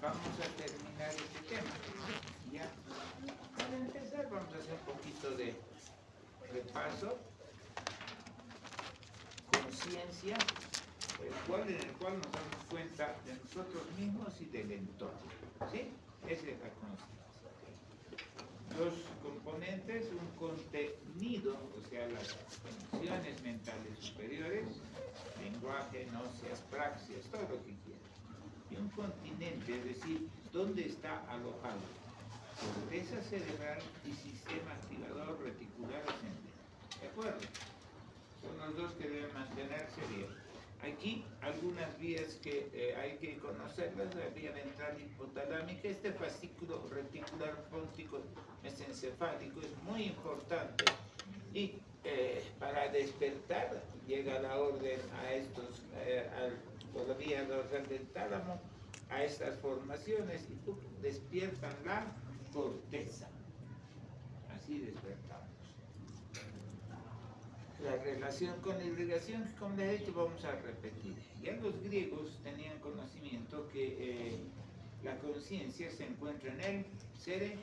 vamos a terminar este tema. Ya. Para empezar, vamos a hacer un poquito de repaso. Conciencia, en el cual nos damos cuenta de nosotros mismos y del entorno. ¿Sí? Esa es la conciencia. Los componentes, un contenido, o sea, las funciones mentales superiores, lenguaje, nocias, praxias, todo lo que quieran. Y un continente, es decir, ¿dónde está alojado? Corteza cerebral y sistema activador reticular ascendente. ¿De acuerdo? Son los dos que deben mantenerse bien. Aquí algunas vías que hay que conocerlas, la vía ventral hipotalámica, este fascículo reticular póntico mesencefálico es muy importante y para despertar llega la orden a estos, por la vía dorsal del tálamo, a estas formaciones y despiertan la corteza. Así despertamos. La relación con la irrigación, que como les he dicho, vamos a repetir. Ya los griegos tenían conocimiento que la conciencia se encuentra en el cerebro.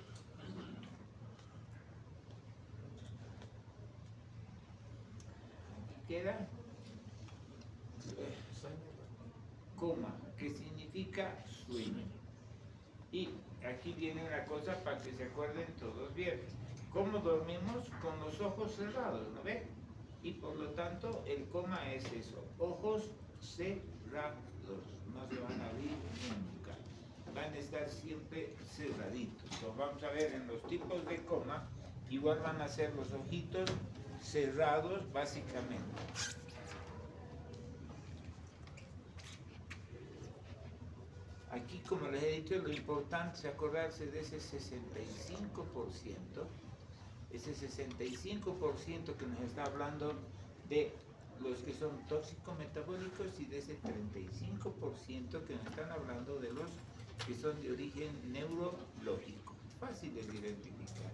Aquí queda coma, que significa sueño. Y aquí viene una cosa para que se acuerden todos bien. ¿Cómo dormimos? Con los ojos cerrados, ¿no ven? Y por lo tanto el coma es eso, ojos cerrados, no se van a abrir nunca, van a estar siempre cerraditos. Entonces vamos a ver en los tipos de coma, igual van a ser los ojitos cerrados básicamente. Aquí, como les he dicho, lo importante es acordarse de ese 65%. Ese 65% que nos está hablando de los que son tóxico-metabólicos y de ese 35% que nos están hablando de los que son de origen neurológico. Fáciles de identificar.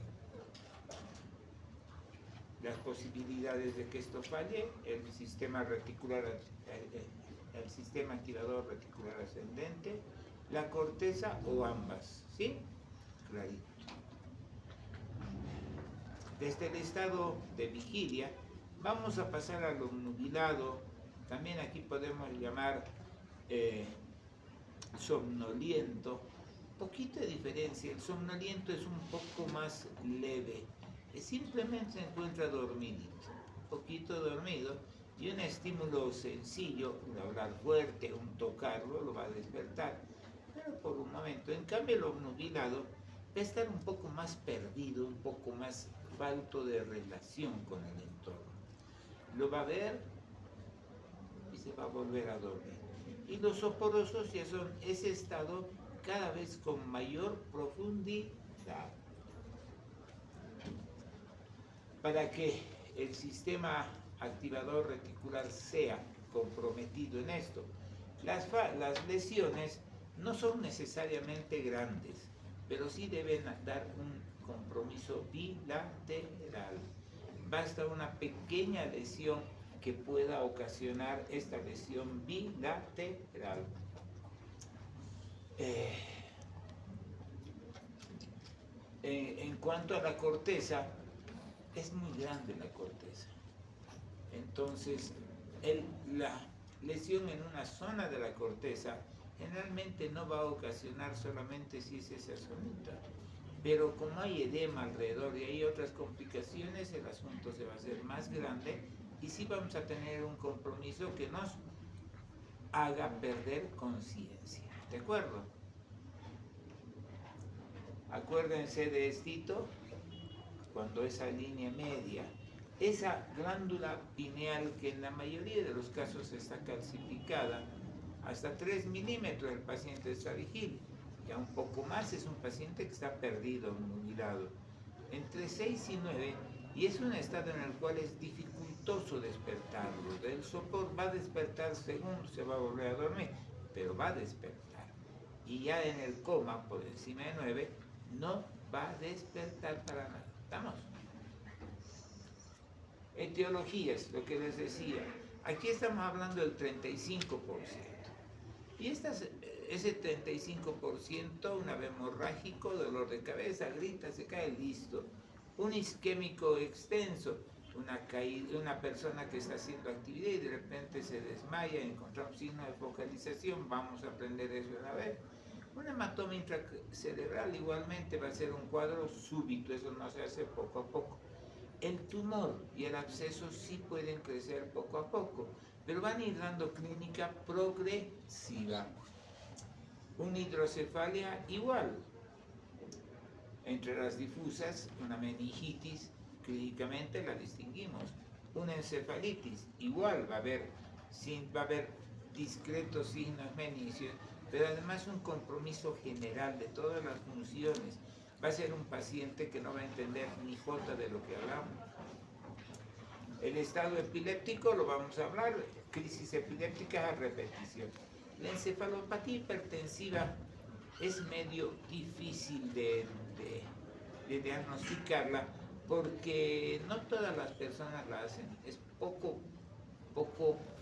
Las posibilidades de que esto falle, el sistema reticular, el sistema activador reticular ascendente, la corteza o ambas, ¿sí? Clarito. Desde el estado de vigilia vamos a pasar al obnubilado, también aquí podemos llamar somnoliento. Poquito de diferencia, el somnoliento es un poco más leve, simplemente se encuentra dormidito, un poquito dormido, y un estímulo sencillo, un hablar fuerte, un tocarlo, lo va a despertar, pero por un momento. En cambio el obnubilado va a estar un poco más perdido, un poco más falto de relación con el entorno. Lo va a ver y se va a volver a dormir. Y los soporosos ya son ese estado cada vez con mayor profundidad. Para que el sistema activador reticular sea comprometido en esto, las lesiones no son necesariamente grandes, pero sí deben dar un compromiso bilateral. Basta una pequeña lesión que pueda ocasionar esta lesión bilateral. En cuanto a la corteza, es muy grande la corteza. Entonces, la lesión en una zona de la corteza generalmente no va a ocasionar solamente si es esa zonita. Pero como hay edema alrededor y hay otras complicaciones, el asunto se va a hacer más grande y sí vamos a tener un compromiso que nos haga perder conciencia. ¿De acuerdo? Acuérdense de esto, cuando esa línea media, esa glándula pineal que en la mayoría de los casos está calcificada, hasta 3 milímetros el paciente está vigil. Ya un poco más es un paciente que está perdido, obnubilado. Entre 6 y 9, y es un estado en el cual es dificultoso despertarlo. El sopor va a despertar según se va a volver a dormir, pero va a despertar. Y ya en el coma, por encima de 9, no va a despertar para nada. ¿Estamos? Etiologías, lo que les decía. Aquí estamos hablando del 35%. Y estas ese 35%, una vez hemorrágico, dolor de cabeza, grita, se cae, listo. Un isquémico extenso, una persona que está haciendo actividad y de repente se desmaya, encontramos signo de focalización, vamos a aprender eso una vez. Un hematoma intracerebral igualmente va a ser un cuadro súbito, eso no se hace poco a poco. El tumor y el absceso sí pueden crecer poco a poco, pero van a ir dando clínica progresiva. Una hidrocefalia igual. Entre las difusas, una meningitis, clínicamente la distinguimos. Una encefalitis, igual va a haber discretos signos menicios, pero además un compromiso general de todas las funciones. Va a ser un paciente que no va a entender ni jota de lo que hablamos. El estado epiléptico lo vamos a hablar, crisis epiléptica a repetición. La encefalopatía hipertensiva es medio difícil de diagnosticarla porque no todas las personas la hacen, es poco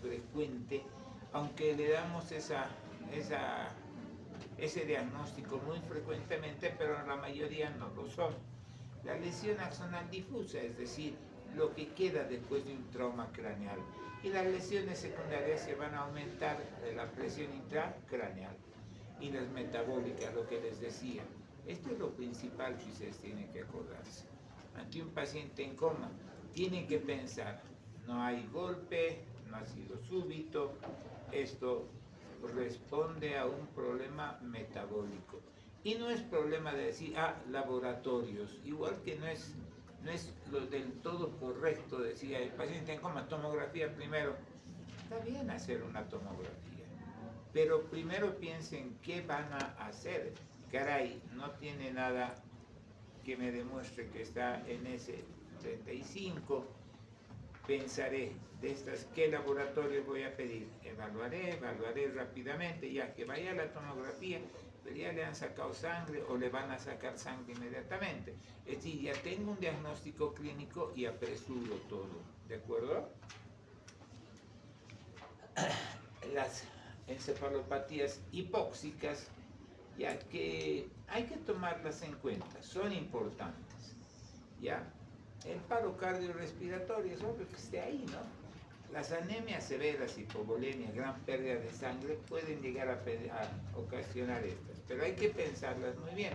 frecuente, aunque le damos ese diagnóstico muy frecuentemente, pero la mayoría no lo son. La lesión axonal difusa, es decir, lo que queda después de un trauma craneal. Y las lesiones secundarias se van a aumentar de la presión intracraneal. Y las metabólicas, lo que les decía. Esto es lo principal que ustedes tienen que acordarse. Ante un paciente en coma, tienen que pensar, no hay golpe, no ha sido súbito, esto responde a un problema metabólico. Y no es problema de decir, laboratorios, igual que no es lo del todo correcto decir, el paciente en coma, tomografía primero. Está bien hacer una tomografía, pero primero piensen qué van a hacer. Caray, no tiene nada que me demuestre que está en ese 35. Pensaré de estas qué laboratorio voy a pedir. Evaluaré rápidamente, ya que vaya a la tomografía, pero ya le han sacado sangre o le van a sacar sangre inmediatamente. Es decir, ya tengo un diagnóstico clínico y apresuro todo. ¿De acuerdo? Las encefalopatías hipóxicas, ya que hay que tomarlas en cuenta, son importantes. ¿Ya? El paro cardiorrespiratorio es obvio que esté ahí, ¿no? Las anemias severas, hipovolemia, gran pérdida de sangre pueden llegar a ocasionar estas, pero hay que pensarlas muy bien.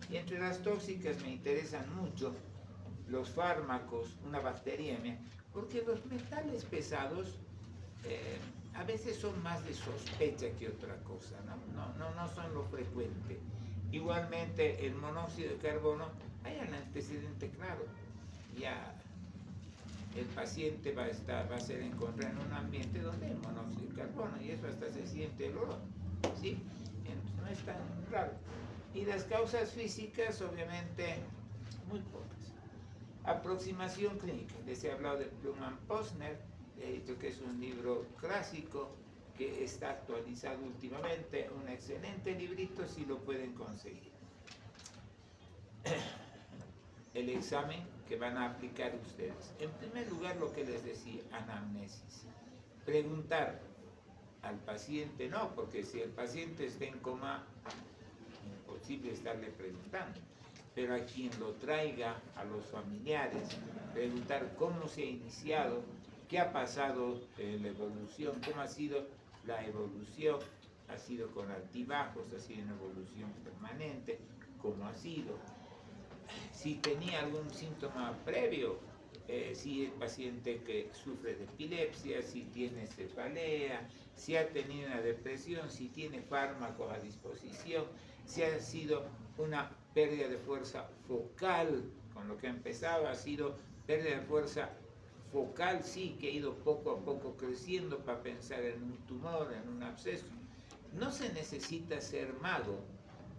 Y entre las tóxicas me interesan mucho los fármacos, una bacteriemia, porque los metales pesados a veces son más de sospecha que otra cosa, no son lo frecuente. Igualmente el monóxido de carbono, hay un antecedente claro. Ya el paciente va a ser encontrado en un ambiente donde hay monóxido de carbono y eso hasta se siente el olor, ¿sí? Entonces, no es tan raro. Y las causas físicas, obviamente, muy pocas. Aproximación clínica. Les he hablado de Plumman-Posner, he dicho que es un libro clásico que está actualizado últimamente, un excelente librito si lo pueden conseguir. El examen que van a aplicar ustedes. En primer lugar, lo que les decía, anamnesis. Preguntar al paciente, no, porque si el paciente está en coma, imposible estarle preguntando, pero a quien lo traiga, a los familiares, preguntar cómo se ha iniciado, qué ha pasado en la evolución, cómo ha sido la evolución, ha sido con altibajos, ha sido una evolución permanente, cómo ha sido. Si tenía algún síntoma previo, si es paciente que sufre de epilepsia, si tiene cefalea, si ha tenido una depresión, si tiene fármacos a disposición, si ha sido una pérdida de fuerza focal, con lo que empezaba ha sido pérdida de fuerza focal, sí, que ha ido poco a poco creciendo para pensar en un tumor, en un absceso. No se necesita ser mago.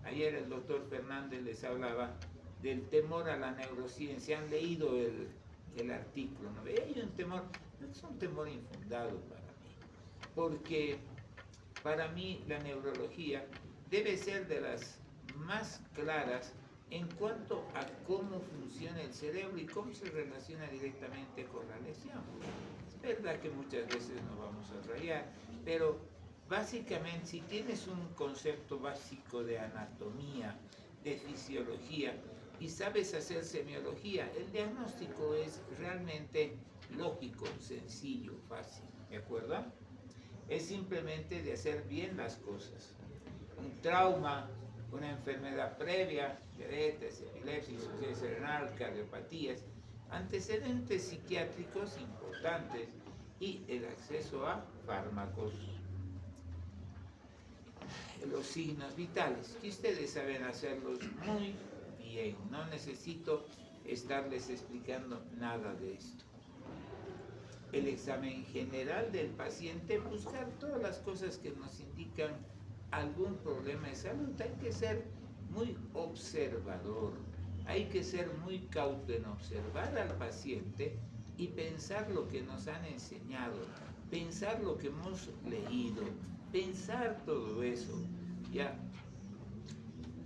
Ayer el doctor Fernández les hablaba del temor a la neurociencia. Han leído el artículo, ¿no? Hay un temor, es un temor infundado para mí, porque para mí la neurología debe ser de las más claras en cuanto a cómo funciona el cerebro y cómo se relaciona directamente con la lesión. Es verdad que muchas veces nos vamos a rayar, pero Básicamente, si tienes un concepto básico de anatomía, de fisiología y sabes hacer semiología, el diagnóstico es realmente lógico, sencillo, fácil, ¿de acuerdo? Es simplemente de hacer bien las cosas. Un trauma, una enfermedad previa, diabetes, epilepsia, insuficiencia renal, cardiopatías, antecedentes psiquiátricos importantes y el acceso a fármacos. Los signos vitales, que ustedes saben hacerlos muy bien, no necesito estarles explicando nada de esto. El examen general del paciente, buscar todas las cosas que nos indican algún problema de salud. Hay que ser muy observador, hay que ser muy cauto en observar al paciente y pensar lo que nos han enseñado, pensar lo que hemos leído, pensar todo eso, ¿ya?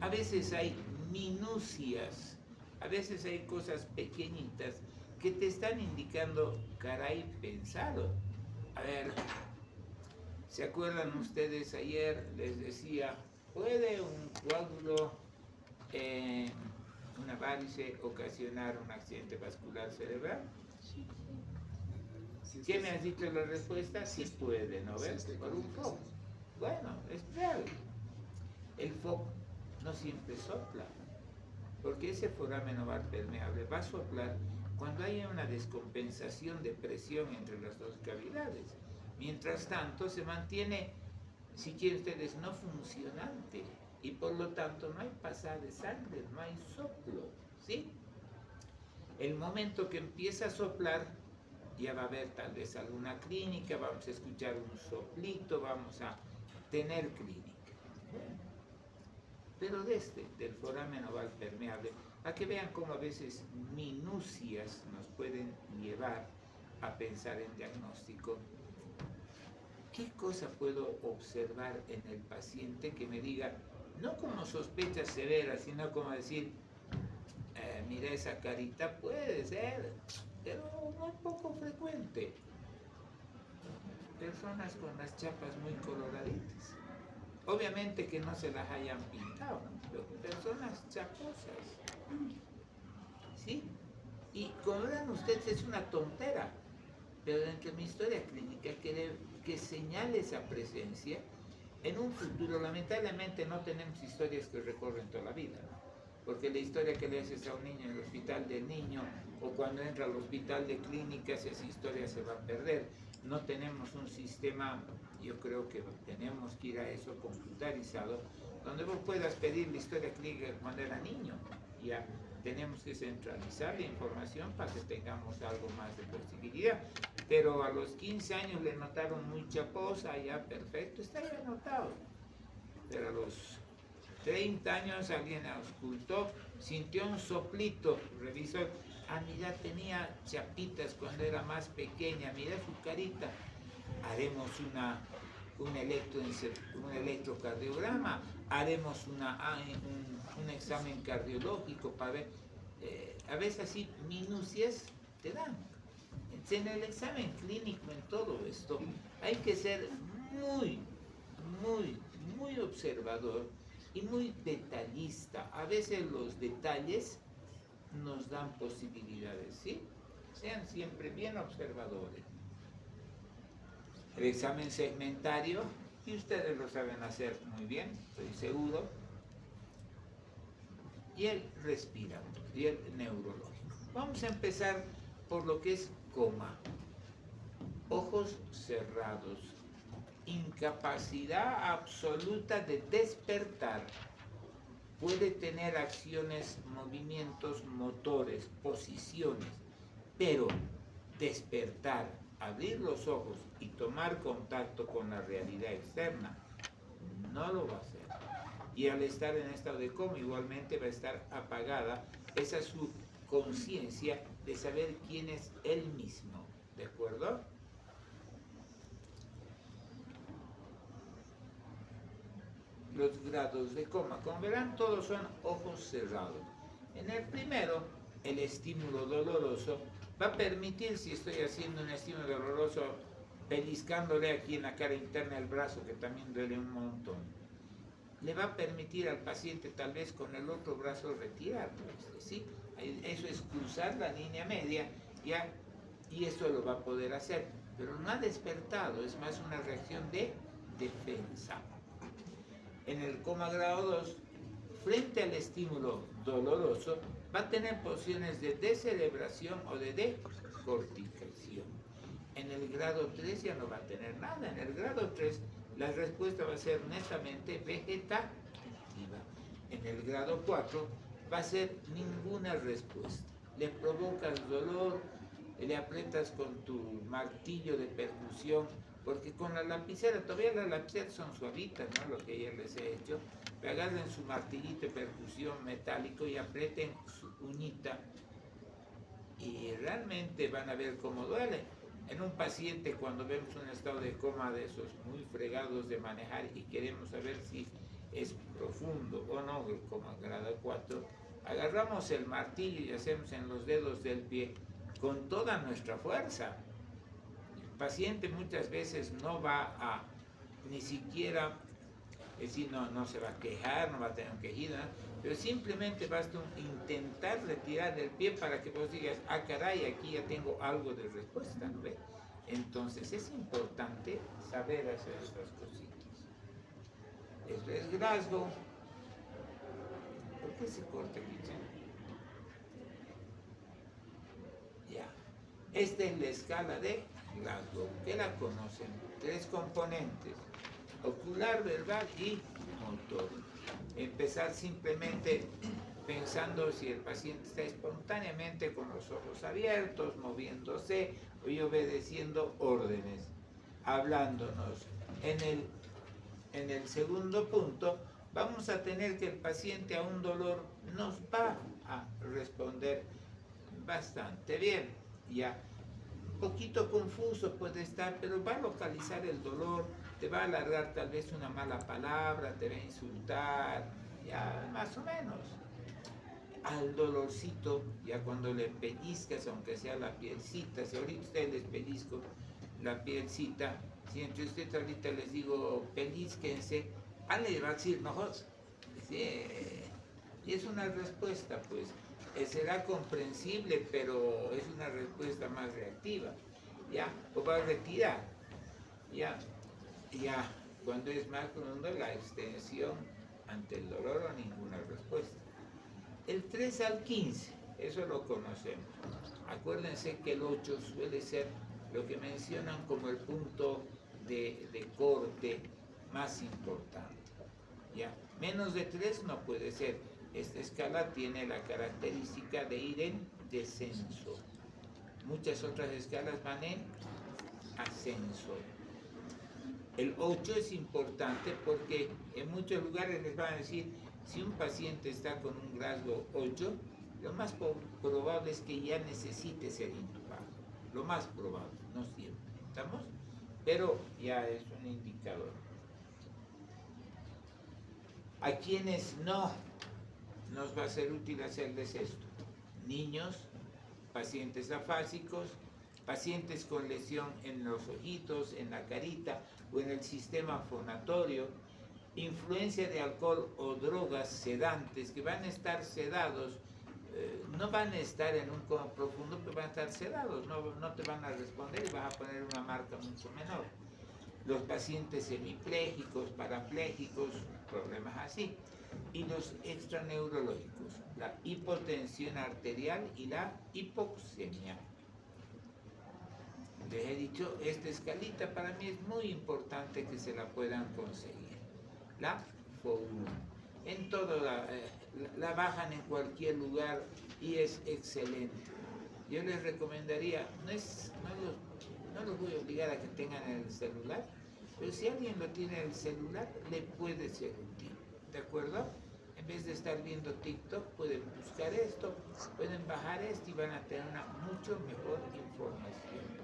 A veces hay minucias, a veces hay cosas pequeñitas que te están indicando, caray, pensado. A ver, ¿se acuerdan ustedes? Ayer les decía, ¿puede un coágulo, una varice, ocasionar un accidente vascular cerebral? ¿Qué me has dicho la respuesta? Sí puede, ¿no ves? Por un foco. Bueno, es real. El foco no siempre sopla, porque ese foramen oval permeable va a soplar cuando haya una descompensación de presión entre las dos cavidades. Mientras tanto, se mantiene, si quieren ustedes, no funcionante, y por lo tanto no hay pasada de sangre, no hay soplo, ¿sí? El momento que empieza a soplar, ya va a haber tal vez alguna clínica, vamos a escuchar un soplito, vamos a tener clínica. Pero del foramen oval permeable, a que vean cómo a veces minucias nos pueden llevar a pensar en diagnóstico. ¿Qué cosa puedo observar en el paciente que me diga, no como sospecha severa, sino como decir, mira esa carita, puede ser, pero muy poco frecuente? Personas con las chapas muy coloraditas. Obviamente que no se las hayan pintado, pero personas chaposas, ¿sí? Y como verán ustedes, es una tontera, pero dentro de mi historia clínica que señale esa presencia. En un futuro, lamentablemente, no tenemos historias que recorren toda la vida, ¿no? Porque la historia que le haces a un niño en el hospital del niño o cuando entra al hospital de clínicas, esa historia se va a perder. No tenemos un sistema, yo creo que tenemos que ir a eso computarizado, donde vos puedas pedir la historia clínica cuando era niño. Ya tenemos que centralizar la información para que tengamos algo más de posibilidad. Pero a los 15 años le notaron muy chaposa, ya perfecto, está ya anotado. Pero a los 30 años alguien auscultó, sintió un soplito, revisó, mira, tenía chapitas cuando era más pequeña, mira su carita. Haremos un electrocardiograma, haremos un examen cardiológico para ver, a veces así minucias te dan. En el examen clínico, en todo esto, hay que ser muy, muy, muy observador y muy detallista. A veces los detalles nos dan posibilidades, ¿sí? Sean siempre bien observadores. El examen segmentario, y ustedes lo saben hacer muy bien, estoy seguro. Y el respiratorio, y el neurológico. Vamos a empezar por lo que es coma. Ojos cerrados, incapacidad absoluta de despertar. Puede tener acciones, movimientos motores, posiciones, pero despertar, abrir los ojos y tomar contacto con la realidad externa, no lo va a hacer. Y al estar en estado de coma, igualmente va a estar apagada esa su conciencia de saber quién es él mismo, ¿de acuerdo? Los grados de coma, como verán, todos son ojos cerrados. En el primero, el estímulo doloroso va a permitir, si estoy haciendo un estímulo doloroso, pellizcándole aquí en la cara interna del brazo, que también duele un montón, le va a permitir al paciente tal vez con el otro brazo retirarlo, ¿sí? Eso es cruzar la línea media, ¿ya? Y eso lo va a poder hacer, pero no ha despertado, es más una reacción de defensa. En el coma grado 2, frente al estímulo doloroso, va a tener posiciones de descerebración o de decorticación. En el grado 3 ya no va a tener nada. En el grado 3 la respuesta va a ser netamente vegetativa. En el grado 4 va a ser ninguna respuesta. Le provocas dolor, le aprietas con tu martillo de percusión, porque con la lapicera, todavía las lapiceras son suavitas, ¿no? Lo que ayer les he hecho. Agarren su martillito de percusión metálico y aprieten su uñita y realmente van a ver cómo duele. En un paciente, cuando vemos un estado de coma de esos muy fregados de manejar y queremos saber si es profundo o no el coma grado 4, agarramos el martillo y hacemos en los dedos del pie con toda nuestra fuerza. El paciente muchas veces no va a ni siquiera, es decir, no se va a quejar, no va a tener un quejido, ¿no? Pero simplemente basta intentar retirar el pie para que vos digas, ah caray, aquí ya tengo algo de respuesta, ¿no ves? Entonces es importante saber hacer estas cositas. Esto es Glasgow. ¿Por qué se corta aquí? Ya. Esta es la escala de Glasgow, que la conocen. 3 componentes: ocular, verbal y motor. Empezar simplemente pensando si el paciente está espontáneamente con los ojos abiertos, moviéndose y obedeciendo órdenes, hablándonos. En el segundo punto, vamos a tener que el paciente a un dolor nos va a responder bastante bien. Ya, un poquito confuso puede estar, pero va a localizar el dolor, te va a alargar tal vez una mala palabra, te va a insultar, ya más o menos. Al dolorcito, ya cuando le pellizcas, aunque sea la pielcita, si ahorita ustedes les pellizco la pielcita, si entre ustedes ahorita les digo pellizquense, le va a decir mejor. Y es una respuesta, pues, será comprensible, pero es una respuesta más reactiva, ¿ya? O va a retirar, ¿ya? Ya, cuando es más profundo, la extensión ante el dolor o ninguna respuesta. El 3 al 15, eso lo conocemos. Acuérdense que el 8 suele ser lo que mencionan como el punto de corte más importante, ¿ya? Menos de 3 no puede ser. Esta escala tiene la característica de ir en descenso. Muchas otras escalas van en ascenso. El 8 es importante porque en muchos lugares les van a decir, si un paciente está con un grado 8, lo más probable es que ya necesite ser intubado. Lo más probable, no siempre. ¿Estamos? Pero ya es un indicador. ¿A quienes no nos va a ser útil hacerles esto? Niños, pacientes afásicos, pacientes con lesión en los ojitos, en la carita o en el sistema fonatorio, influencia de alcohol o drogas sedantes que van a estar sedados, no van a estar en un coma profundo, pero van a estar sedados, no te van a responder y vas a poner una marca mucho menor. Los pacientes hemipléjicos, parapléjicos, problemas así. Y los extraneurológicos, la hipotensión arterial y la hipoxemia. Les he dicho, esta escalita para mí es muy importante que se la puedan conseguir. La FOU1. En todo la bajan en cualquier lugar y es excelente. Yo les recomendaría, no los voy a obligar a que tengan el celular, pero si alguien lo tiene en el celular, le puede ser útil. ¿De acuerdo? En vez de estar viendo TikTok, pueden buscar esto, pueden bajar esto y van a tener una mucho mejor información.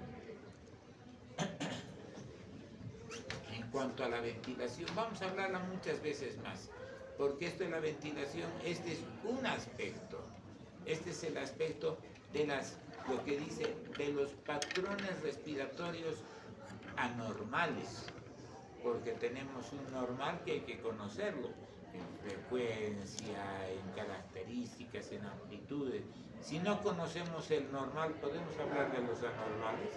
En cuanto a la ventilación, vamos a hablarla muchas veces más, porque esto de la ventilación, este es un aspecto. Este es el aspecto de lo que dice, de los patrones respiratorios anormales, porque tenemos un normal que hay que conocerlo, en frecuencia, en características, en amplitudes. Si no conocemos el normal, podemos hablar de los anormales.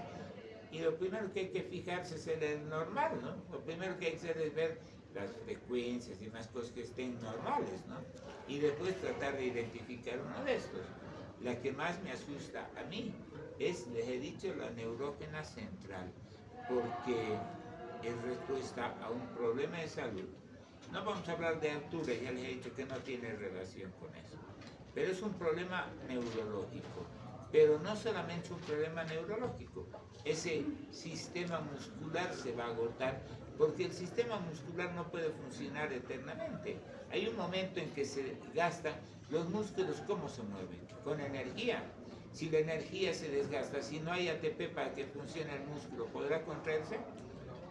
Y lo primero que hay que fijarse es en el normal, ¿no? Lo primero que hay que hacer es ver las frecuencias y más cosas que estén normales, ¿no? Y después tratar de identificar uno de estos. La que más me asusta a mí es, les he dicho, la neurógena central, porque es respuesta a un problema de salud. No vamos a hablar de altura, ya les he dicho que no tiene relación con eso, pero es un problema neurológico. Pero no solamente es un problema neurológico, ese sistema muscular se va a agotar, porque el sistema muscular no puede funcionar eternamente. Hay un momento en que se gastan los músculos. ¿Cómo se mueven? Con energía. Si la energía se desgasta, si no hay ATP para que funcione el músculo, ¿podrá contraerse?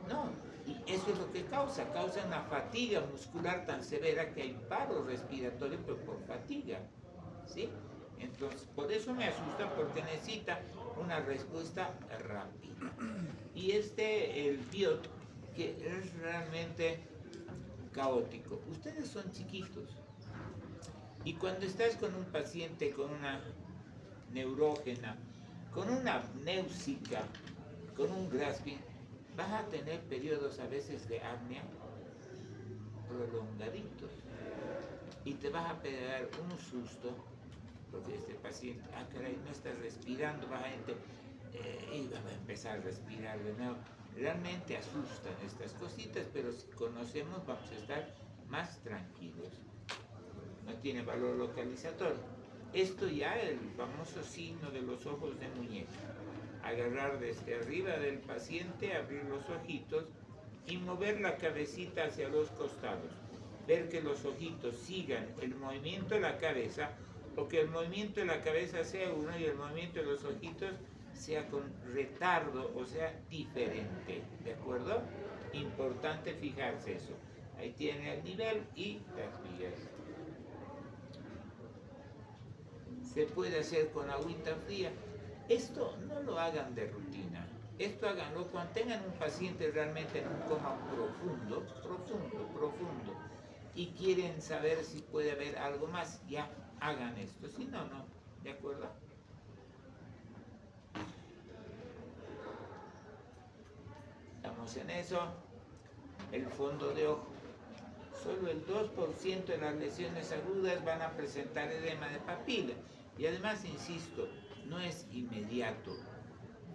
No. Y eso es lo que causa una fatiga muscular tan severa que hay paro respiratorio, pero por fatiga, ¿sí? Entonces, por eso me asusta, porque necesita una respuesta rápida. Y el BIOT, que es realmente caótico. Ustedes son chiquitos. Y cuando estás con un paciente con una neurógena, con una apnéusica, con un grasping, vas a tener periodos a veces de apnea prolongaditos. Y te vas a pegar un susto, porque este paciente, caray, no está respirando, y va a empezar a respirar de nuevo. Realmente asustan estas cositas, pero si conocemos vamos a estar más tranquilos. No tiene valor localizatorio. Esto ya el famoso signo de los ojos de muñeca. Agarrar desde arriba del paciente, abrir los ojitos y mover la cabecita hacia los costados. Ver que los ojitos sigan el movimiento de la cabeza, o que el movimiento de la cabeza sea uno y el movimiento de los ojitos sea con retardo, o sea, diferente, ¿de acuerdo? Importante fijarse eso. Ahí tiene el nivel y las vías. Se puede hacer con agüita fría. Esto no lo hagan de rutina. Esto háganlo cuando tengan un paciente realmente en un coma profundo, y quieren saber si puede haber algo más. Ya hagan esto. Si no, no. ¿De acuerdo? Estamos en eso. El fondo de ojo. Solo el 2% de las lesiones agudas van a presentar edema de papila. Y además, insisto, no es inmediato,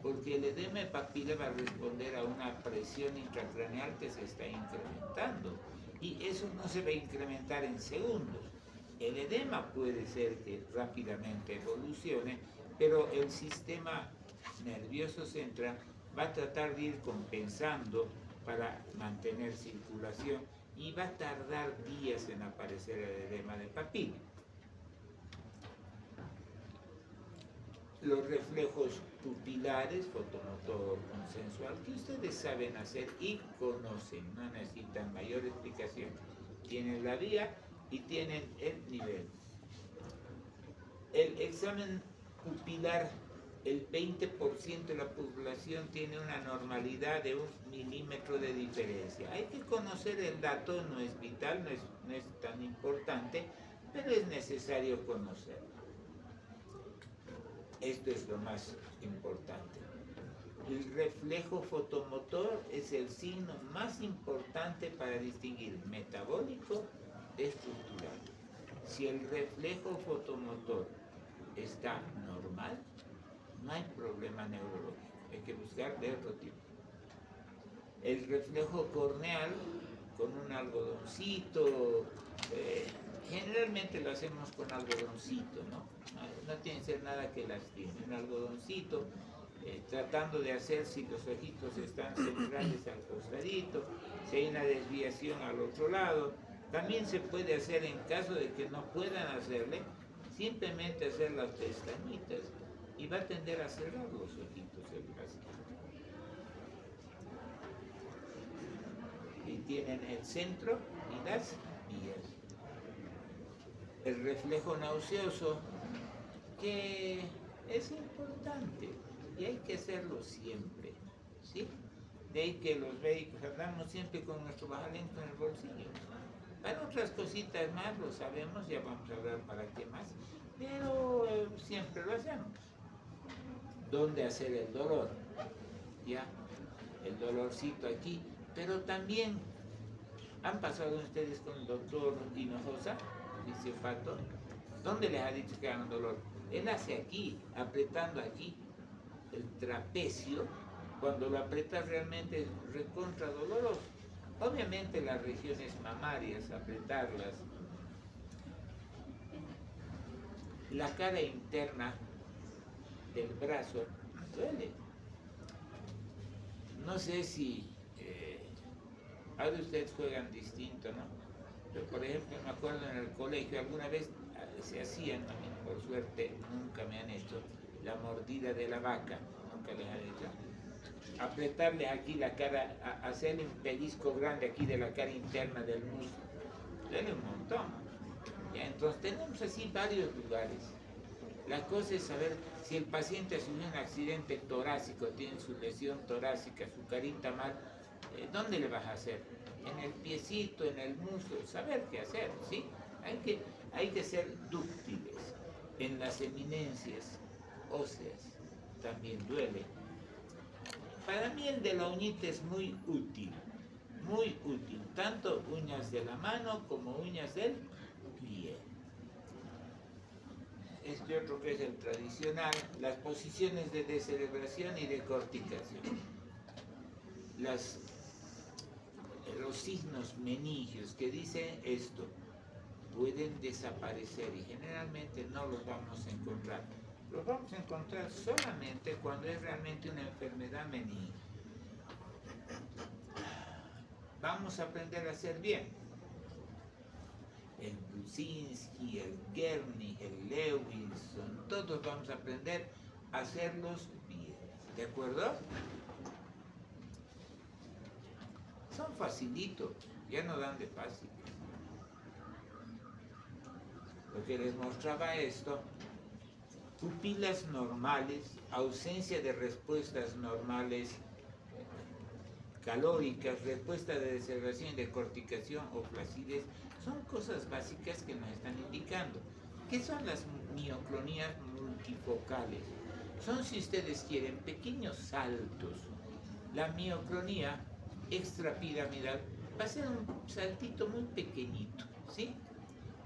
porque el edema de papila va a responder a una presión intracraneal que se está incrementando. Y eso no se va a incrementar en segundos. El edema puede ser que rápidamente evolucione, pero el sistema nervioso central va a tratar de ir compensando para mantener circulación y va a tardar días en aparecer el edema de papila. Los reflejos pupilares, fotomotor consensual, que ustedes saben hacer y conocen, no necesitan mayor explicación. Tienen la vía y tienen el nivel. El examen pupilar, el 20% de la población tiene una normalidad de 1 milímetro de diferencia. Hay que conocer el dato, no es vital, no es tan importante, pero es necesario conocerlo. Esto es lo más importante. El reflejo fotomotor es el signo más importante para distinguir metabólico de estructural. Si el reflejo fotomotor está normal, no hay problema neurológico. Hay que buscar de otro tipo. El reflejo corneal con un algodoncito, generalmente lo hacemos con algodoncito, ¿no? No tiene que ser nada que lastime. Un algodoncito, tratando de hacer si los ojitos están centrales al costadito, si hay una desviación al otro lado. También se puede hacer en caso de que no puedan hacerle, simplemente hacer las pestañitas y va a tender a cerrar los ojitos el paciente. Y tienen el centro y las vías. El reflejo nauseoso, que es importante y hay que hacerlo siempre, ¿sí? De ahí que los médicos andamos siempre con nuestro bajalento en el bolsillo. Para otras cositas más lo sabemos, ya vamos a hablar para qué más, pero siempre lo hacemos. ¿Dónde hacer el dolor? Ya, el dolorcito aquí, pero también han pasado ustedes con el doctor Hinojosa, dice Pato, ¿dónde les ha dicho que hagan dolor? Él hace aquí, apretando aquí el trapecio, cuando lo apretas realmente es recontra doloroso. Obviamente las regiones mamarias, apretarlas, la cara interna del brazo duele. No sé si ahora ustedes juegan distinto, ¿no? Yo, por ejemplo, me acuerdo en el colegio, alguna vez se hacían, a mí, por suerte nunca me han hecho, la mordida de la vaca, nunca les han hecho. Apretarle aquí la cara, hacerle un pellizco grande aquí de la cara interna del muslo, duele un montón. Ya, entonces tenemos así varios lugares. La cosa es saber si el paciente ha sufrido un accidente torácico, tiene su lesión torácica, su carita mal, ¿dónde le vas a hacer? En el piecito, en el muslo, saber qué hacer, ¿sí? Hay que ser dúctiles. En las eminencias óseas también duele. Para mí el de la uñita es muy útil, tanto uñas de la mano como uñas del pie. Este otro que es el tradicional, las posiciones de descerebración y de corticación. Los signos meningios que dicen esto pueden desaparecer y generalmente no los vamos a encontrar. Los vamos a encontrar solamente cuando es realmente una enfermedad meningea. Vamos a aprender a hacer bien. El Brusinski, el Gerny, el Lewinson, todos vamos a aprender a hacerlos bien. ¿De acuerdo? Son facilitos, ya no dan de fácil. Lo que les mostraba esto, pupilas normales, ausencia de respuestas normales calóricas, respuesta de deceleración, de corticación o flacidez, son cosas básicas que nos están indicando. ¿Qué son las mioclonías multifocales? Son, si ustedes quieren, pequeños saltos. La mioclonía extrapiramidal va a ser un saltito muy pequeñito, ¿sí?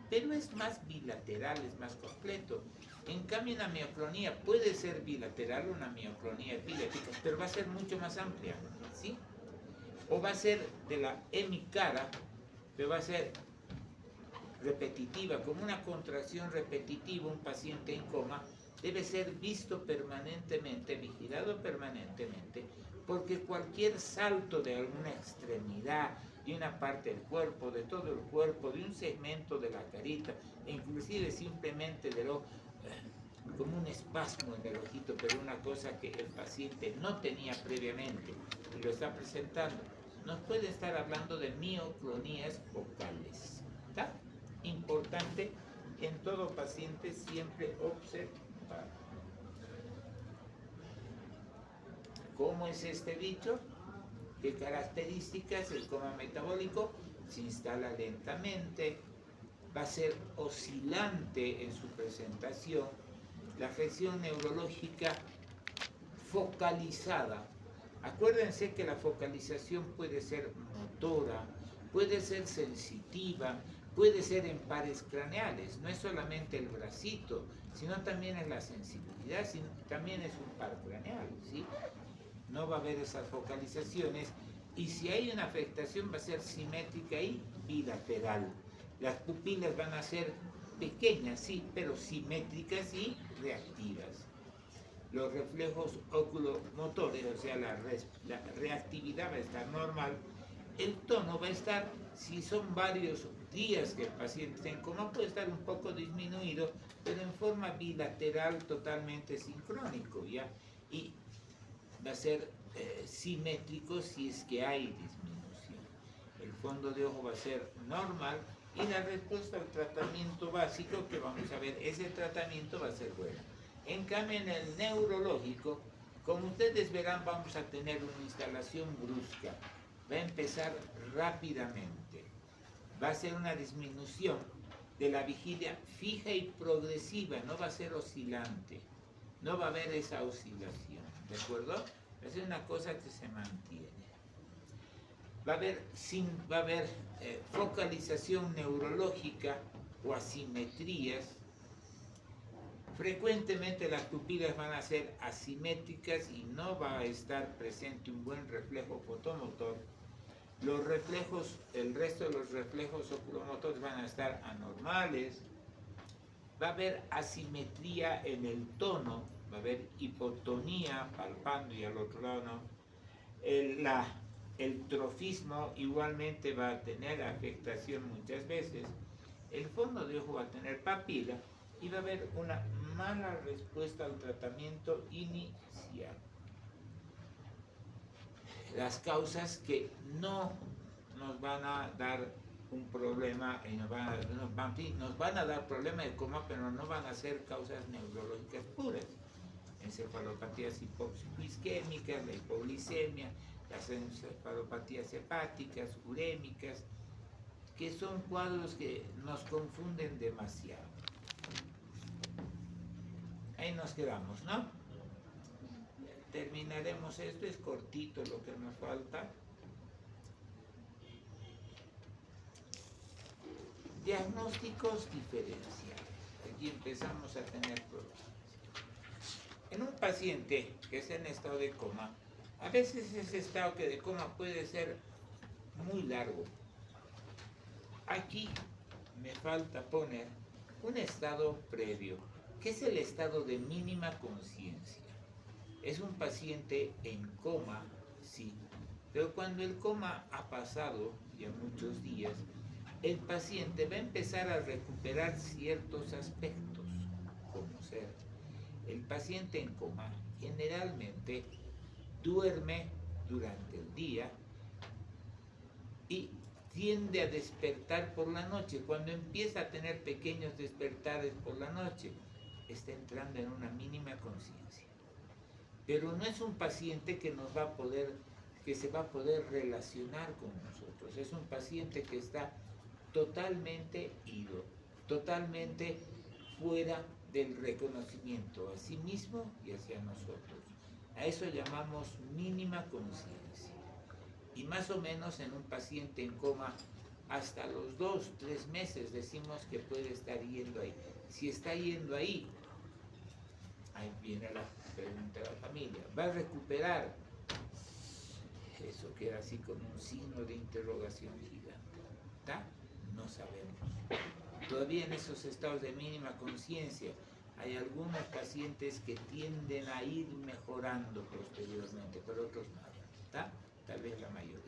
Pero es más bilateral, es más completo. En cambio, una mioclonía puede ser bilateral, una mioclonía epiléptica, pero va a ser mucho más amplia, ¿sí? O va a ser de la hemicara, pero va a ser repetitiva, como una contracción repetitiva. Un paciente en coma debe ser visto permanentemente, vigilado permanentemente, porque cualquier salto de alguna extremidad, de una parte del cuerpo, de todo el cuerpo, de un segmento de la carita, e inclusive simplemente del ojo, como un espasmo en el ojito, pero una cosa que el paciente no tenía previamente y lo está presentando, nos puede estar hablando de mioclonías focales. ¿Está? Importante en todo paciente siempre observar. ¿Cómo es este bicho? ¿Qué características? El coma metabólico se instala lentamente, va a ser oscilante en su presentación, la afección neurológica focalizada. Acuérdense que la focalización puede ser motora, puede ser sensitiva, puede ser en pares craneales, no es solamente el bracito, sino también es la sensibilidad, también es un par craneal, ¿sí? No va a haber esas focalizaciones, y si hay una afectación va a ser simétrica y bilateral. Las pupilas van a ser pequeñas, sí, pero simétricas y reactivas. Los reflejos oculomotores, o sea, la reactividad va a estar normal. El tono va a estar, si son varios días que el paciente está en coma, puede estar un poco disminuido, pero en forma bilateral totalmente sincrónico, ¿ya? Y va a ser simétrico si es que hay disminución. El fondo de ojo va a ser normal y la respuesta al tratamiento básico que vamos a ver, ese tratamiento va a ser bueno. En cambio, en el neurológico, Como ustedes verán, vamos a tener una instalación brusca. Va a empezar rápidamente. Va a ser una disminución de la vigilia fija y progresiva, no va a ser oscilante. No va a haber esa oscilación, ¿de acuerdo? Va a ser una cosa que se mantiene. Va a haber focalización neurológica o asimetrías. Frecuentemente las pupilas van a ser asimétricas y no va a estar presente un buen reflejo fotomotor. Los reflejos, el resto de los reflejos oculomotores van a estar anormales. Va a haber asimetría en el tono, va a haber hipotonía palpando y al otro lado no. El trofismo igualmente va a tener afectación muchas veces. El fondo de ojo va a tener papila y va a haber una mala respuesta al tratamiento inicial. Las causas que no nos van a dar un problema, nos van a dar problemas de coma, pero no van a ser causas neurológicas puras. Encefalopatías hipóxico-isquémicas, la hipoglicemia, las encefalopatías hepáticas, urémicas, que son cuadros que nos confunden demasiado. Ahí nos quedamos, ¿no? Terminaremos esto, es cortito lo que nos falta. Diagnósticos diferenciales. Aquí empezamos a tener problemas. En un paciente que está en estado de coma, a veces ese estado de coma puede ser muy largo. Aquí me falta poner un estado previo, que es el estado de mínima conciencia. Es un paciente en coma, sí, pero cuando el coma ha pasado ya muchos días, el paciente va a empezar a recuperar ciertos aspectos, como ser, el paciente en coma generalmente duerme durante el día y tiende a despertar por la noche. Cuando empieza a tener pequeños despertares por la noche, está entrando en una mínima conciencia. Pero no es un paciente que se va a poder relacionar con nosotros. Es un paciente que está totalmente ido, totalmente fuera del reconocimiento a sí mismo y hacia nosotros. A eso llamamos mínima conciencia. Y más o menos en un paciente en coma, hasta los 2-3 meses decimos que puede estar yendo ahí. Si está yendo ahí viene la pregunta de la familia, ¿va a recuperar? Eso queda así con un signo de interrogación gigante. ¿Está? No sabemos. Todavía en esos estados de mínima conciencia hay algunos pacientes que tienden a ir mejorando posteriormente, pero otros no. ¿Está? Tal vez la mayoría.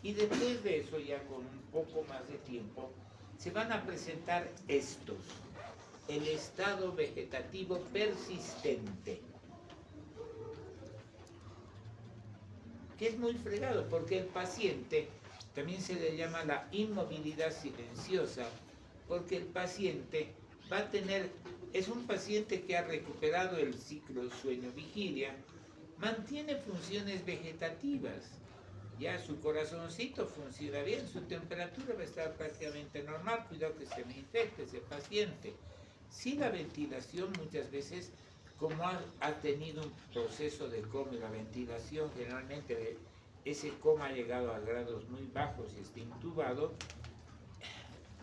Y después de eso, ya con un poco más de tiempo, se van a presentar estos. El estado vegetativo persistente, que es muy fregado, porque el paciente, también se le llama la inmovilidad silenciosa, porque el paciente va a tener, es un paciente que ha recuperado el ciclo sueño-vigilia, mantiene funciones vegetativas, ya su corazoncito funciona bien, su temperatura va a estar prácticamente normal, cuidado que se me infecte ese paciente. Sí, la ventilación muchas veces, como ha tenido un proceso de coma, y la ventilación generalmente ese coma ha llegado a grados muy bajos y está intubado,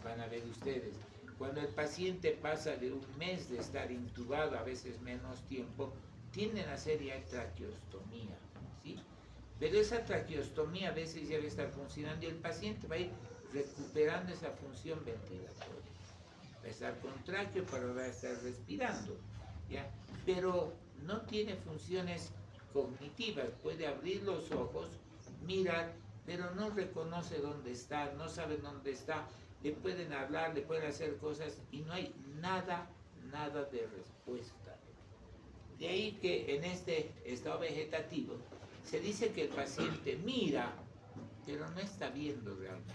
van a ver ustedes, cuando el paciente pasa de un mes de estar intubado, a veces menos tiempo, tienden a hacer ya traqueostomía, ¿sí? Pero esa traqueostomía a veces ya va a estar funcionando y el paciente va a ir recuperando esa función ventilatoria. Va a estar con tráqueo, pero va a estar respirando, ¿ya? Pero no tiene funciones cognitivas, puede abrir los ojos, mirar, pero no reconoce dónde está, no sabe dónde está, le pueden hablar, le pueden hacer cosas y no hay nada de respuesta. De ahí que en este estado vegetativo se dice que el paciente mira, pero no está viendo realmente,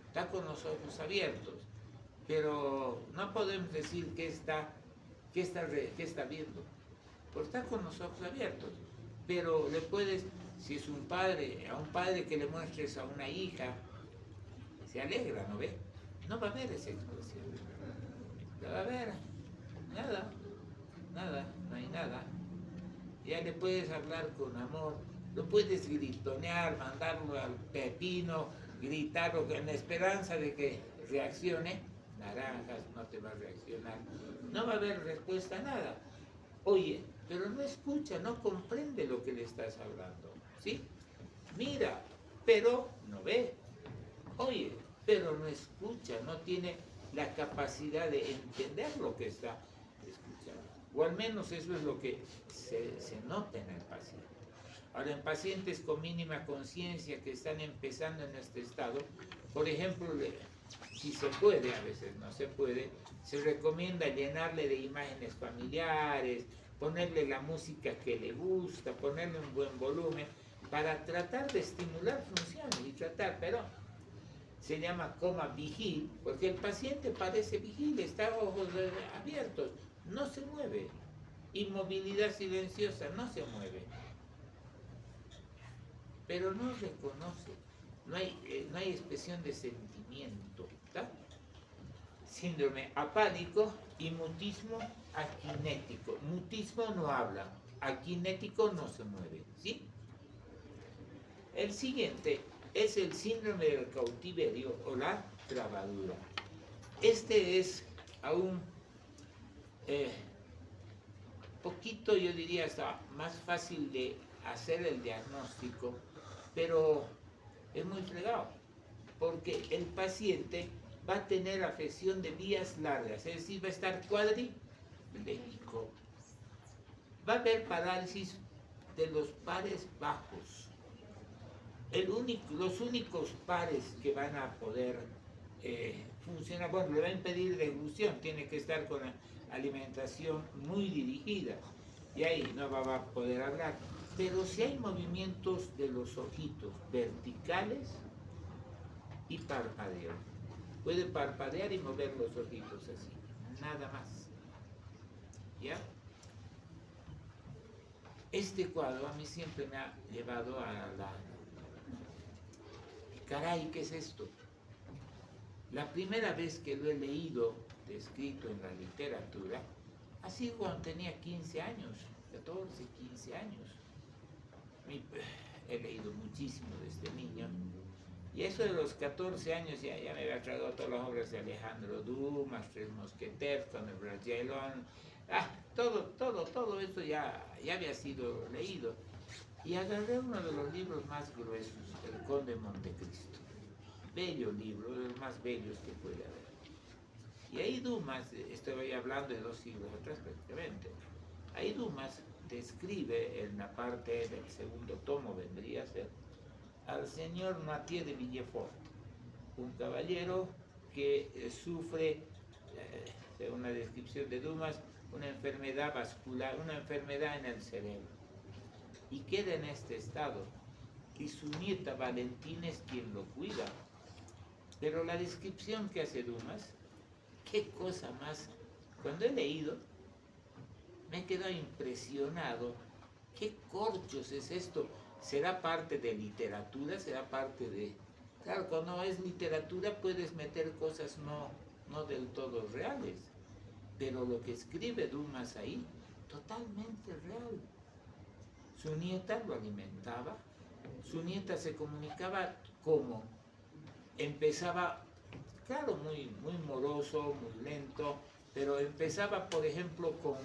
está con los ojos abiertos, pero no podemos decir qué está viendo, porque está con los ojos abiertos. Pero le puedes, si es un padre, a un padre que le muestres a una hija, se alegra, ¿no ve? No va a haber esa expresión. No va a haber nada, nada, no hay nada. Ya le puedes hablar con amor, lo puedes gritonear, mandarlo al pepino, gritarlo en la esperanza de que reaccione. Naranjas, no te va a reaccionar. No va a haber respuesta a nada. Oye, pero no escucha, no comprende lo que le estás hablando, ¿sí? Mira, pero no ve. Oye, pero no escucha, no tiene la capacidad de entender lo que está escuchando. O al menos eso es lo que se nota en el paciente. Ahora, en pacientes con mínima conciencia que están empezando en este estado, por ejemplo, si se puede, a veces no se puede, se recomienda llenarle de imágenes familiares, ponerle la música que le gusta, ponerle un buen volumen, para tratar de estimular funciones y tratar, pero se llama coma vigil, porque el paciente parece vigil, está ojos abiertos, no se mueve. Inmovilidad silenciosa, no se mueve. Pero no reconoce, no hay expresión de sentimiento, ¿tá? Síndrome apático y mutismo aquinético. Mutismo no habla, aquinético no se mueve, ¿sí? El siguiente es el síndrome del cautiverio o la trabadura. Este es aún poquito, yo diría, hasta más fácil de hacer el diagnóstico, pero es muy fregado, porque el paciente va a tener afección de vías largas, es decir, va a estar cuadripléjico. Va a haber parálisis de los pares bajos. Los únicos pares que van a poder funcionar, bueno, le va a impedir deglución, tiene que estar con alimentación muy dirigida y ahí no va a poder hablar. Pero si hay movimientos de los ojitos verticales y parpadeo, puede parpadear y mover los ojitos así, nada más. ¿Ya? Este cuadro a mí siempre me ha llevado a la... Caray, ¿qué es esto? La primera vez que lo he leído descrito en la literatura ha sido cuando tenía 15 años, 14, 15 años. He leído muchísimo desde niño. Y eso de los 14 años ya me había traído todas las obras de Alejandro Dumas, Tres Mosqueteros, con el Bragelón. Todo esto ya había sido leído. Y agarré uno de los libros más gruesos, El Conde de Montecristo. Bello libro, de los más bellos que puede haber. Y ahí Dumas, estoy hablando de 2 siglos atrás prácticamente, ahí Dumas describe en la parte del segundo tomo, vendría a ser, al señor Mathieu de Villefort, un caballero que sufre, según la descripción de Dumas, una enfermedad vascular, una enfermedad en el cerebro, y queda en este estado, y su nieta Valentina es quien lo cuida. Pero la descripción que hace Dumas, qué cosa más, cuando he leído, me he quedado impresionado. ¿Qué corchos es esto? ¿Será parte de literatura? ¿Será parte de...? Claro, cuando es literatura puedes meter cosas no del todo reales, pero lo que escribe Dumas ahí, totalmente real. Su nieta lo alimentaba, su nieta se comunicaba como, empezaba, claro, muy moroso, muy lento, pero empezaba, por ejemplo, con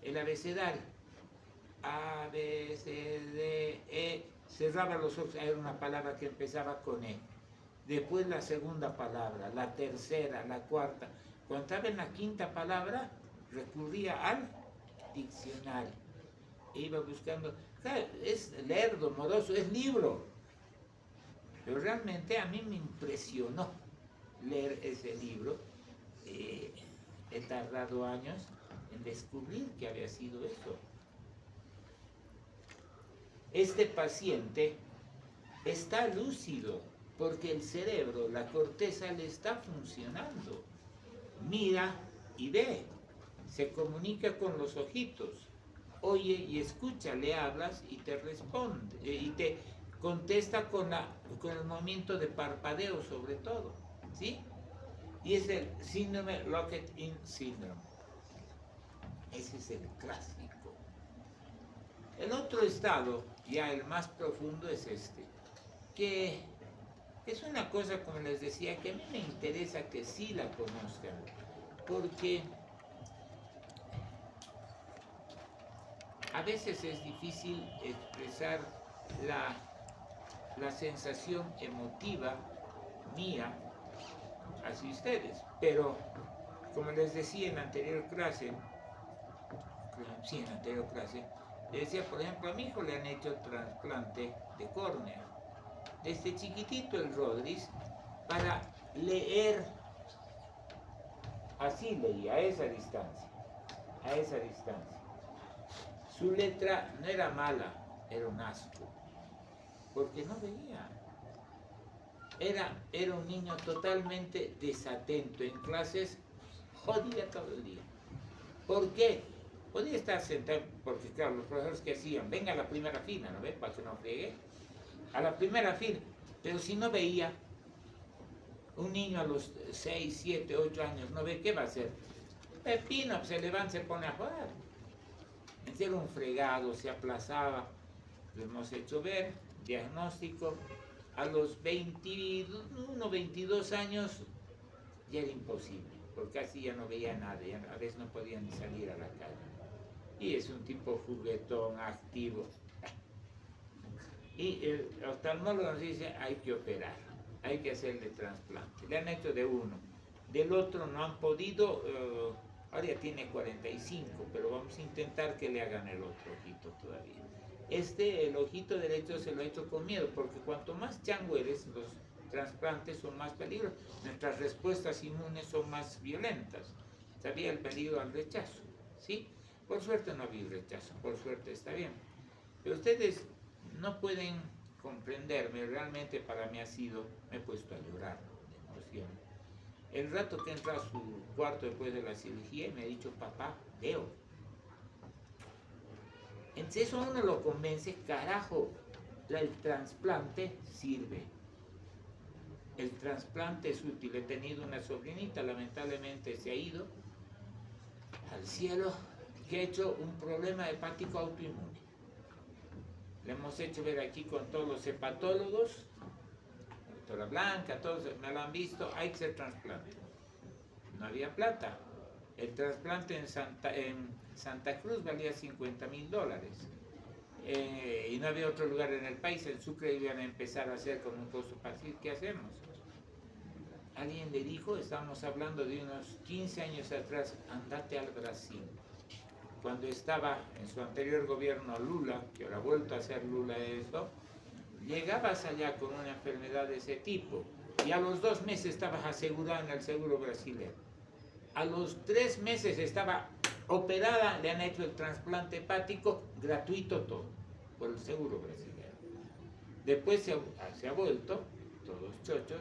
el abecedario. A, B, C, D, E, cerraba los ojos, era una palabra que empezaba con E. Después la segunda palabra, la tercera, la cuarta. Cuando estaba en la quinta palabra, recurría al diccionario. E iba buscando, claro, es lerdo, moroso, es libro. Pero realmente a mí me impresionó leer ese libro. He tardado años en descubrir que había sido eso. Este paciente está lúcido porque el cerebro, la corteza, le está funcionando. Mira y ve, se comunica con los ojitos. oye y escucha, le hablas y te responde, y te contesta con el movimiento de parpadeo sobre todo, ¿sí? Y es el síndrome Locked-in Syndrome. Ese es el clásico. El otro estado, ya el más profundo, es este, que es una cosa, como les decía, que a mí me interesa que sí la conozcan, porque a veces es difícil expresar la sensación emotiva mía hacia ustedes, pero como les decía en la anterior clase, les decía, por ejemplo, a mi hijo le han hecho trasplante de córnea. Desde chiquitito el Rodríguez, para leer, así leía, a esa distancia. Su letra no era mala, era un asco, porque no veía. Era un niño totalmente desatento, en clases jodía todo el día. ¿Por qué? Podía estar sentado, porque claro, los profesores que hacían, venga a la primera fila, ¿no ve? Para que no friegue. A la primera fila, pero si no veía, un niño a los 6, 7, 8 años, ¿no ve qué va a hacer? Pepino, pues se levanta, se pone a jugar. Era un fregado, se aplazaba. Lo hemos hecho ver, diagnóstico. A los 21, 22 años ya era imposible, porque casi ya no veía nada, ya a veces no podía ni salir a la calle. Y es un tipo juguetón, activo. Y el oftalmólogo nos dice, hay que operar, hay que hacerle trasplante. Le han hecho de uno, del otro no han podido, ahora ya tiene 45, pero vamos a intentar que le hagan el otro ojito todavía. El ojito derecho se lo ha hecho con miedo, porque cuanto más chango eres, los trasplantes son más peligrosos. Nuestras respuestas inmunes son más violentas. Sabía el peligro al rechazo, ¿sí? Por suerte no había rechazo, por suerte está bien. Pero ustedes no pueden comprenderme, realmente para mí me he puesto a llorar de emoción. El rato que entra a su cuarto después de la cirugía me ha dicho, papá, veo. Entonces eso uno lo convence, carajo, el trasplante sirve. El trasplante es útil. He tenido una sobrinita, lamentablemente se ha ido al cielo, que ha hecho un problema hepático autoinmune. Le hemos hecho ver aquí con todos los hepatólogos, la doctora Blanca, todos me lo han visto, hay que hacer trasplante. No había plata. El trasplante en Santa Cruz valía $50,000. Y no había otro lugar en el país. En Sucre iban a empezar a hacer con un costo fácil. ¿Qué hacemos? Alguien le dijo, estamos hablando de unos 15 años atrás, andate al Brasil. Cuando estaba en su anterior gobierno Lula, que ahora ha vuelto a ser Lula esto, llegabas allá con una enfermedad de ese tipo y a los 2 meses estabas asegurado en el seguro brasileño. A los 3 meses estaba operada, le han hecho el trasplante hepático, gratuito todo, por el seguro brasileño. Después se ha vuelto, todos chochos,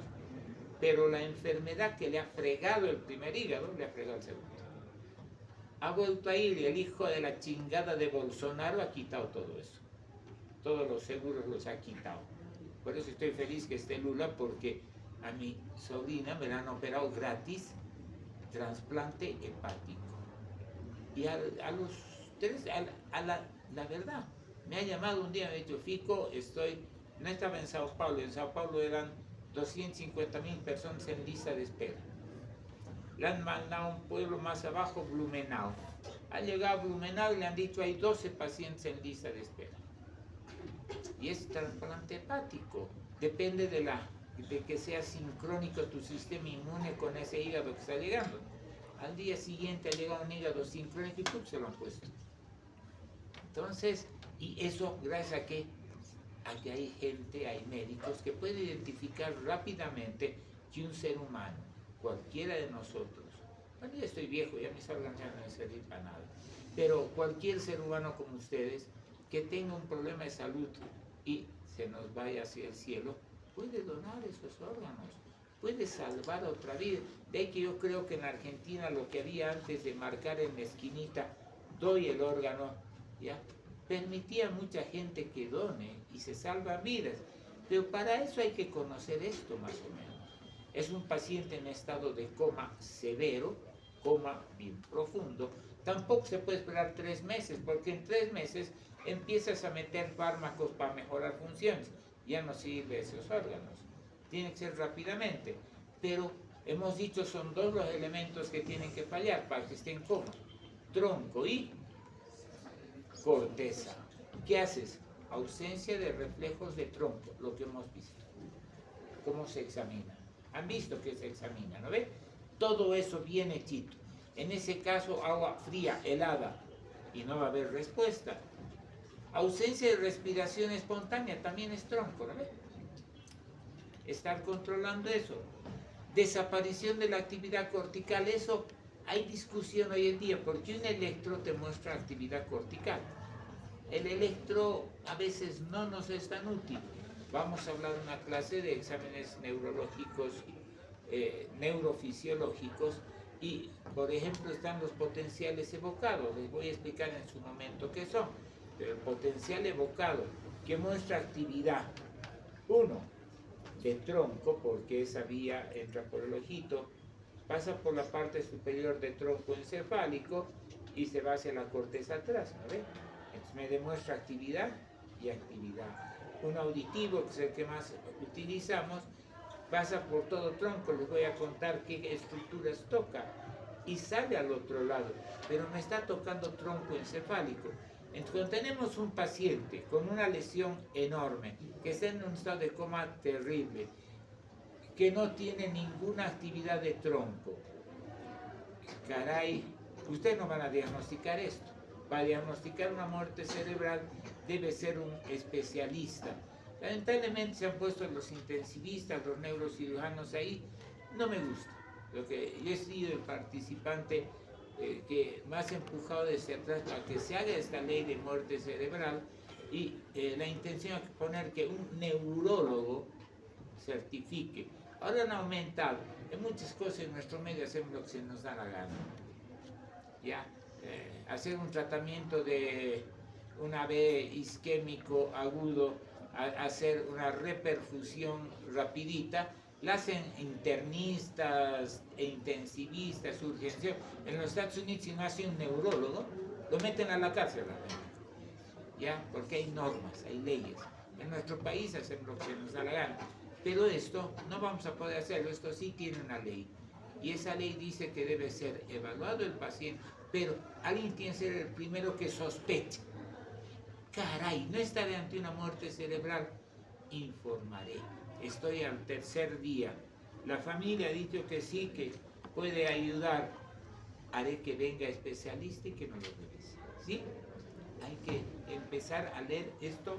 pero la enfermedad que le ha fregado el primer hígado, le ha fregado el segundo. Ha vuelto a ir y el hijo de la chingada de Bolsonaro ha quitado todo eso. Todos los seguros los ha quitado. Por eso estoy feliz que esté Lula, porque a mi sobrina me la han operado gratis, trasplante hepático. Y a los 3, la verdad, me ha llamado un día, me ha dicho, Fico, no estaba en Sao Paulo eran 250,000 personas en lista de espera. Le han mandado a un pueblo más abajo, Blumenau. Ha llegado a Blumenau y le han dicho, hay 12 pacientes en lista de espera. Y es trasplante hepático. Depende de que sea sincrónico tu sistema inmune con ese hígado que está llegando. Al día siguiente ha llegado un hígado sincrónico y ¡pum!, se lo han puesto. Entonces, y eso gracias a que hay gente, hay médicos que pueden identificar rápidamente que un ser humano, cualquiera de nosotros, bueno, ya estoy viejo, ya mis órganos ya no me sirven para nada, pero cualquier ser humano como ustedes que tenga un problema de salud y se nos vaya hacia el cielo, puede donar esos órganos, puede salvar otra vida. De ahí que yo creo que en Argentina lo que había antes de marcar en la esquinita, doy el órgano, ¿ya? Permitía a mucha gente que done y se salva vidas, pero para eso hay que conocer esto más o menos. Es un paciente en estado de coma severo, coma bien profundo. Tampoco se puede esperar 3 meses, porque en 3 meses empiezas a meter fármacos para mejorar funciones. Ya no sirve esos órganos. Tiene que ser rápidamente. Pero hemos dicho son 2 los elementos que tienen que fallar para que esté en coma: tronco y corteza. ¿Qué haces? Ausencia de reflejos de tronco, lo que hemos visto. ¿Cómo se examina? Han visto que se examina, ¿no ven? Todo eso bien hechito. En ese caso, agua fría, helada, y no va a haber respuesta. Ausencia de respiración espontánea, también es tronco, ¿no ven? Estar controlando eso. Desaparición de la actividad cortical, eso hay discusión hoy en día, porque un electro te muestra actividad cortical. El electro a veces no nos es tan útil. Vamos a hablar de una clase de exámenes neurológicos, neurofisiológicos, y por ejemplo están los potenciales evocados. Les voy a explicar en su momento qué son. Pero el potencial evocado, que muestra actividad, uno, de tronco, porque esa vía entra por el ojito, pasa por la parte superior del tronco encefálico y se va hacia la corteza atrás, ¿no ve? Entonces me demuestra actividad y actividad. Un auditivo, que es el que más utilizamos, pasa por todo tronco. Les voy a contar qué estructuras toca y sale al otro lado, pero me está tocando tronco encefálico. Entonces, cuando tenemos un paciente con una lesión enorme, que está en un estado de coma terrible, que no tiene ninguna actividad de tronco, caray, ustedes no van a diagnosticar esto. Para diagnosticar una muerte cerebral debe ser un especialista. Lamentablemente se han puesto los intensivistas, los neurocirujanos ahí. No me gusta. Lo que yo he sido el participante que más empujado desde atrás para que se haga esta ley de muerte cerebral, y la intención es poner que un neurólogo certifique. Ahora han aumentado. En muchas cosas en nuestro medio hacemos lo que se nos da la gana. ¿Ya? Hacer un tratamiento de un AV isquémico agudo, hacer una reperfusión rapidita, la hacen internistas e intensivistas, urgencia. En los Estados Unidos, si no hace un neurólogo, lo meten a la cárcel, ¿ya? Porque hay normas, hay leyes. En nuestro país hacemos lo que nos da la gana. Pero esto no vamos a poder hacerlo, esto sí tiene una ley. Y esa ley dice que debe ser evaluado el paciente, pero alguien tiene que ser el primero que sospeche. Caray, no estaré ante una muerte cerebral. Informaré. Estoy al 3er día. La familia ha dicho que sí, que puede ayudar. Haré que venga especialista y que me lo revise. ¿Sí? Hay que empezar a leer esto.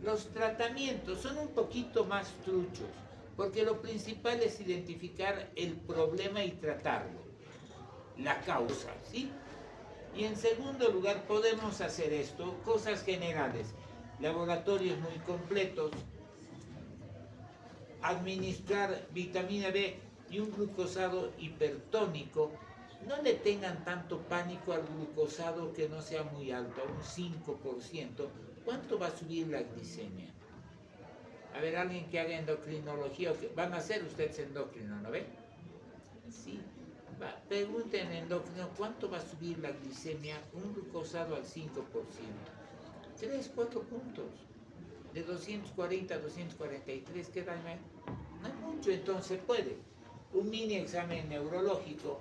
Los tratamientos son un poquito más truchos, porque lo principal es identificar el problema y tratarlo, la causa, ¿sí? Y en segundo lugar podemos hacer esto, cosas generales, laboratorios muy completos, administrar vitamina B y un glucosado hipertónico. No le tengan tanto pánico al glucosado que no sea muy alto, un 5%. ¿Cuánto va a subir la glicemia? A ver, alguien que haga endocrinología, van a ser ustedes endocrino, ¿no ven? Sí. Pregunten en endocrino, ¿cuánto va a subir la glicemia? Un glucosado al 5%. 3, 4 puntos. De 240 a 243, ¿qué daño hay? No hay mucho, entonces puede. Un mini examen neurológico.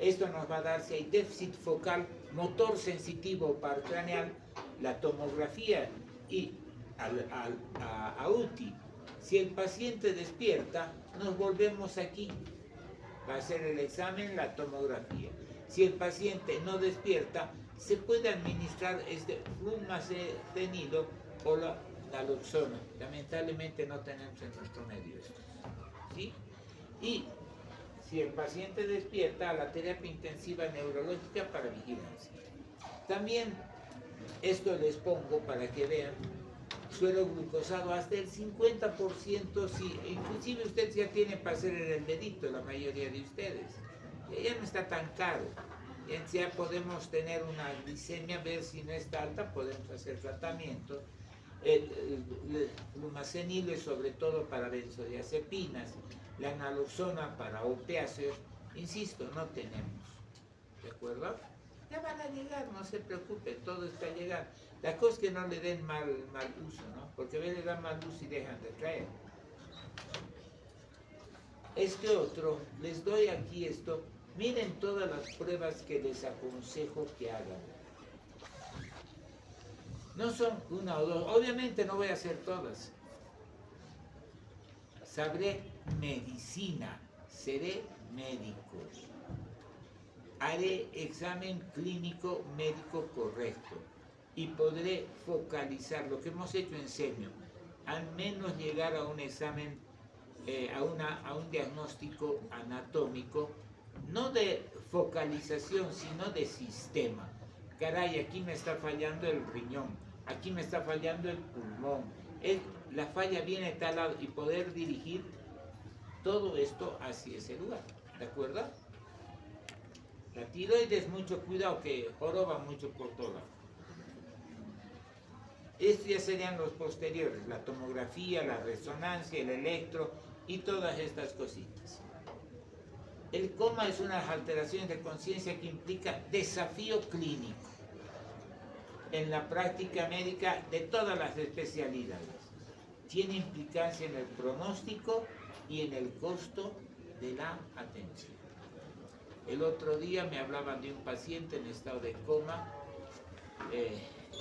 Esto nos va a dar si hay déficit focal, motor sensitivo paracraneal, la tomografía y a UTI. Si el paciente despierta, nos volvemos aquí. Va a hacer el examen, la tomografía. Si el paciente no despierta, se puede administrar este flumacenilo o la naloxona. Lamentablemente no tenemos en nuestro medio esto, ¿sí? Y si el paciente despierta, a la terapia intensiva neurológica para vigilancia. También esto les pongo para que vean, suero glucosado hasta el 50%, si inclusive ustedes ya tienen para hacer en el dedito, la mayoría de ustedes. Ya no está tan caro. Ya podemos tener una glicemia, ver si no está alta, podemos hacer tratamiento. El flumacenil es sobre todo para benzodiazepinas, la naloxona para opiáceos, insisto, no tenemos, ¿de acuerdo? Ya van a llegar, no se preocupe, todo está llegando. La cosa es que no le den mal uso, ¿no? Porque a veces le dan mal uso y dejan de traer. Este otro, les doy aquí esto, miren todas las pruebas que les aconsejo que hagan. No son una o dos, obviamente no voy a hacer todas. Sabré medicina, seré médico. Haré examen clínico médico correcto y podré focalizar lo que hemos hecho en semio, al menos llegar a un examen, a un diagnóstico anatómico, no de focalización, sino de sistema. Caray, aquí me está fallando el riñón, aquí me está fallando el pulmón, la falla viene de tal lado, y poder dirigir todo esto hacia ese lugar, ¿de acuerdo? La tiroides, mucho cuidado, que joroba mucho por todo lado. Estos ya serían los posteriores, la tomografía, la resonancia, el electro y todas estas cositas. El coma es una alteración de conciencia que implica desafío clínico en la práctica médica de todas las especialidades. Tiene implicancia en el pronóstico y en el costo de la atención. El otro día me hablaban de un paciente en estado de coma,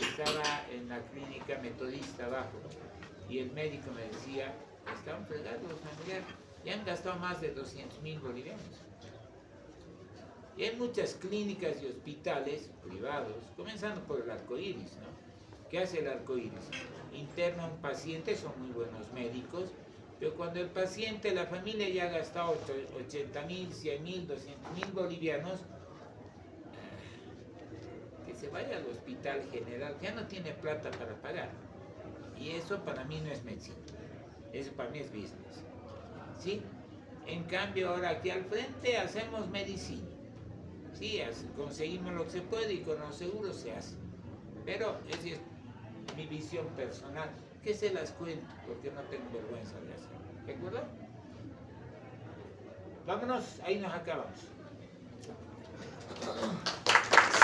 estaba en la clínica metodista abajo, y el médico me decía, están fregados los familiares, ya han gastado más de 200,000 bolivianos. Y hay muchas clínicas y hospitales privados, comenzando por el Arcoíris, ¿no? ¿Qué hace el Arcoíris? Interna a un paciente, son muy buenos médicos, pero cuando el paciente, la familia ya ha gastado 80,000, 100,000, 200,000 bolivianos, que se vaya al hospital general, ya no tiene plata para pagar. Y eso para mí no es medicina, eso para mí es business, ¿sí? En cambio ahora aquí al frente hacemos medicina, ¿sí? Conseguimos lo que se puede y con los seguros se hace. Pero esa es mi visión personal, que se las cuento porque no tengo vergüenza de hacer. ¿De acuerdo? Vámonos, ahí nos acabamos.